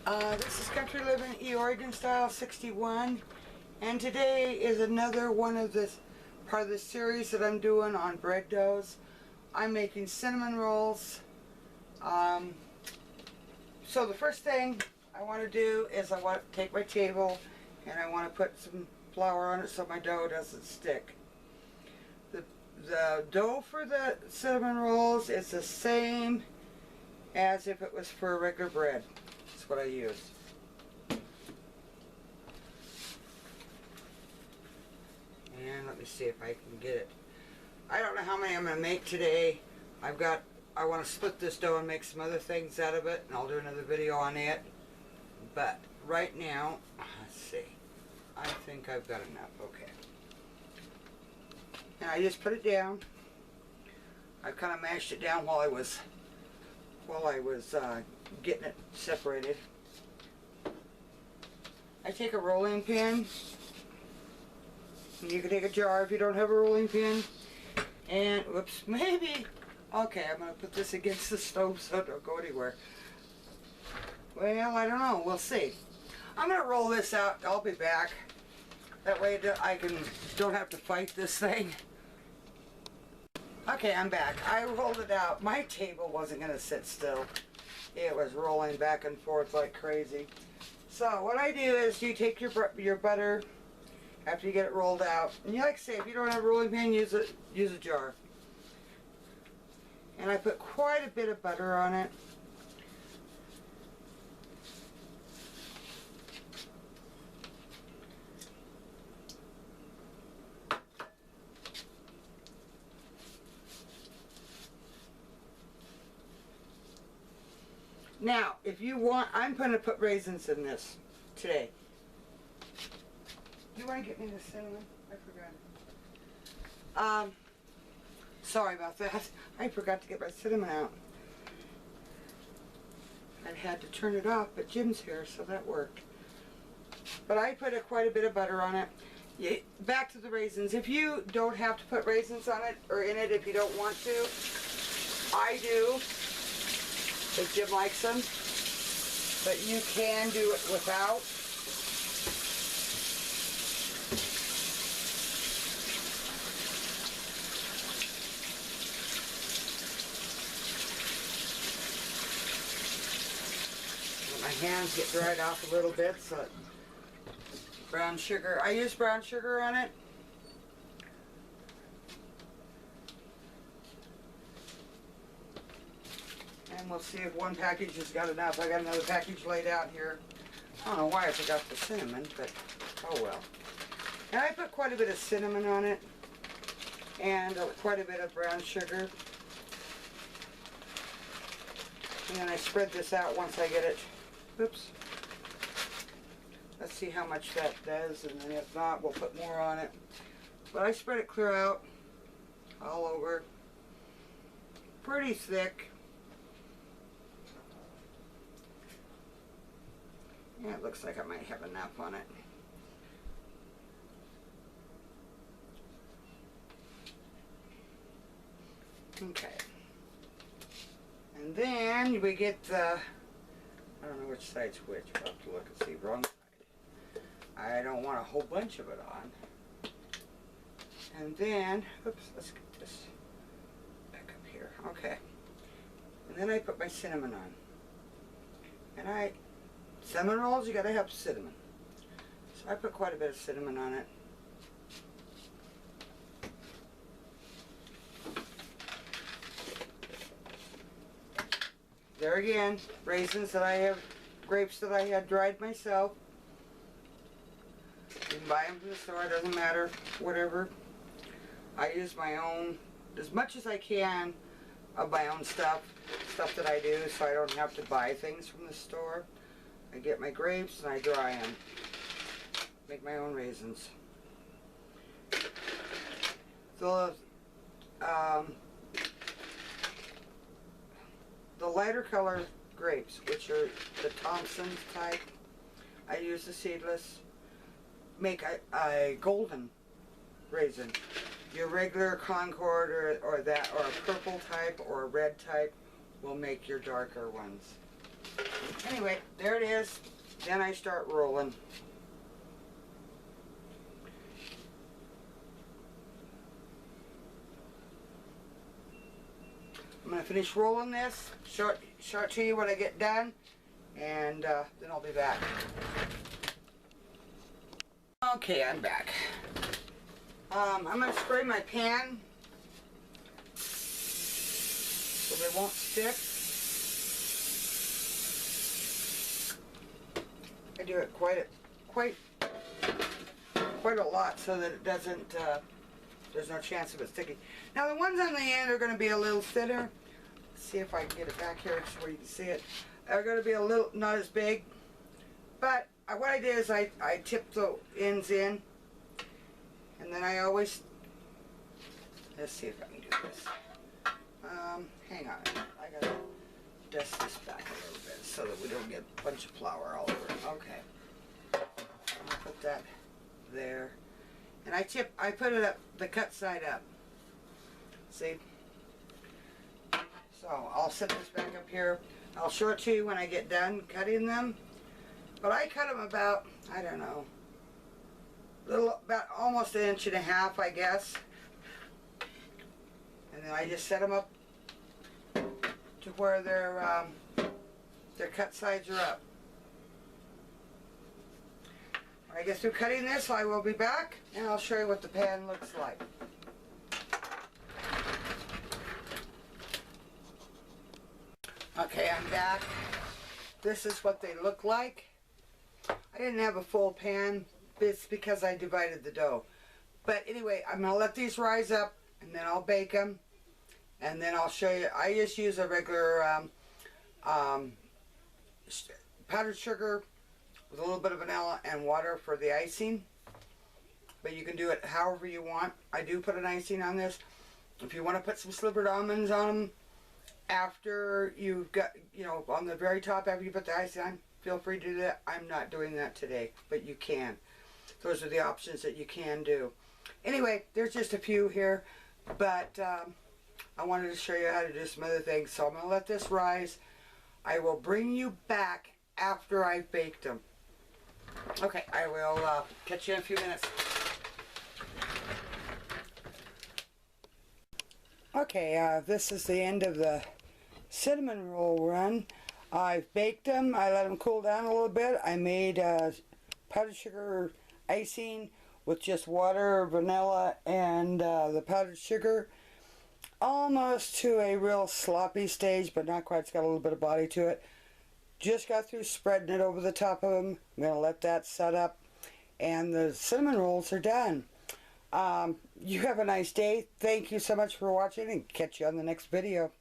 This is Country Living E Oregon Style 61, and today is another one of this part of the series that I'm doing on bread doughs. I'm making cinnamon rolls. So the first thing I want to do is I want to take my table and I want to put some flour on it so my dough doesn't stick. The dough for the cinnamon rolls is the same as if it was for regular bread. That's what I use. And let me see if I can get it. I don't know how many I'm going to make today. I want to split this dough and make some other things out of it, and I'll do another video on it. But right now, let's see. I think I've got enough. Okay. And I just put it down. I kind of mashed it down while I was getting it separated. I take a rolling pin. You can take a jar if you don't have a rolling pin. And, whoops, maybe. Okay, I'm going to put this against the stove so it don't go anywhere. Well, I don't know. We'll see. I'm going to roll this out. I'll be back. That way I don't have to fight this thing. Okay, I'm back. I rolled it out. My table wasn't going to sit still. It was rolling back and forth like crazy. So what I do is you take your butter after you get it rolled out. And you like to say, if you don't have a rolling pin, use a jar. And I put quite a bit of butter on it. Now, if you want, I'm going to put raisins in this today. Do you want to get me the cinnamon? I forgot. Sorry about that. I forgot to get my cinnamon out. I had to turn it off, but Jim's here, so that worked. But I put quite a bit of butter on it. Back to the raisins. If you don't have to put raisins on it, or in it if you don't want to, I do. If Jim likes them, but you can do it without. Let my hands get dried off a little bit, so brown sugar. I use brown sugar on it. And we'll see if one package has got enough. I got another package laid out here. I don't know why I forgot the cinnamon, but oh well. And I put quite a bit of cinnamon on it, and quite a bit of brown sugar. And then I spread this out once I get it. Oops. Let's see how much that does, and then if not, we'll put more on it. But I spread it clear out all over. Pretty thick. Yeah, it looks like I might have enough on it. Okay. And then we get the, I don't know which side's which. We'll have to look and see. Wrong side. I don't want a whole bunch of it on. And then, oops, let's get this back up here. Okay. And then I put my cinnamon on. And cinnamon rolls, you gotta have cinnamon. So I put quite a bit of cinnamon on it. There again, raisins that I have, grapes that I had dried myself. You can buy them from the store, it doesn't matter, whatever. I use my own, as much as I can, of my own stuff that I do, so I don't have to buy things from the store. I get my grapes and I dry them. Make my own raisins. The lighter color grapes, which are the Thompson type, I use the seedless, make a golden raisin. Your regular Concord or a purple type or a red type will make your darker ones. Anyway, there it is. Then I start rolling. I'm going to finish rolling this, show it to you when I get done, and then I'll be back. Okay, I'm back. I'm going to spray my pan so they won't stick. I do it quite a lot so that it doesn't, there's no chance of it sticking. Now the ones on the end are going to be a little thinner. Let's see if I can get it back here so you can see it. They're going to be a little, not as big. But what I did is I tip the ends in. And then I always, let's see if I can do this. Hang on, I got to dust this back a little bit so that we don't get a bunch of flour all over it. Okay. I'm going to put that there. And I put it up, the cut side up. See? So I'll set this back up here. I'll show it to you when I get done cutting them. But I cut them about, I don't know, about almost 1.5 inches, I guess. And then I just set them up to where their cut sides are up. When I get through cutting this, I will be back and I'll show you what the pan looks like. Okay, I'm back. This is what they look like. I didn't have a full pan. It's because I divided the dough. But anyway, I'm going to let these rise up and then I'll bake them. And then I'll show you. I just use a regular powdered sugar with a little bit of vanilla and water for the icing. But you can do it however you want. I do put an icing on this. If you want to put some slivered almonds on them after you've got, you know, on the very top after you put the icing on, feel free to do that. I'm not doing that today, but you can. Those are the options that you can do. Anyway, there's just a few here, but I wanted to show you how to do some other things. So I'm going to let this rise. I will bring you back after I've baked them. Okay, I will catch you in a few minutes. Okay, this is the end of the cinnamon roll run. I've baked them. I let them cool down a little bit. I made powdered sugar icing with just water, vanilla, and the powdered sugar. Almost to a real sloppy stage, but not quite. It's got a little bit of body to it. Just got through spreading it over the top of them. I'm going to let that set up. And the cinnamon rolls are done. You have a nice day. Thank you so much for watching and catch you on the next video.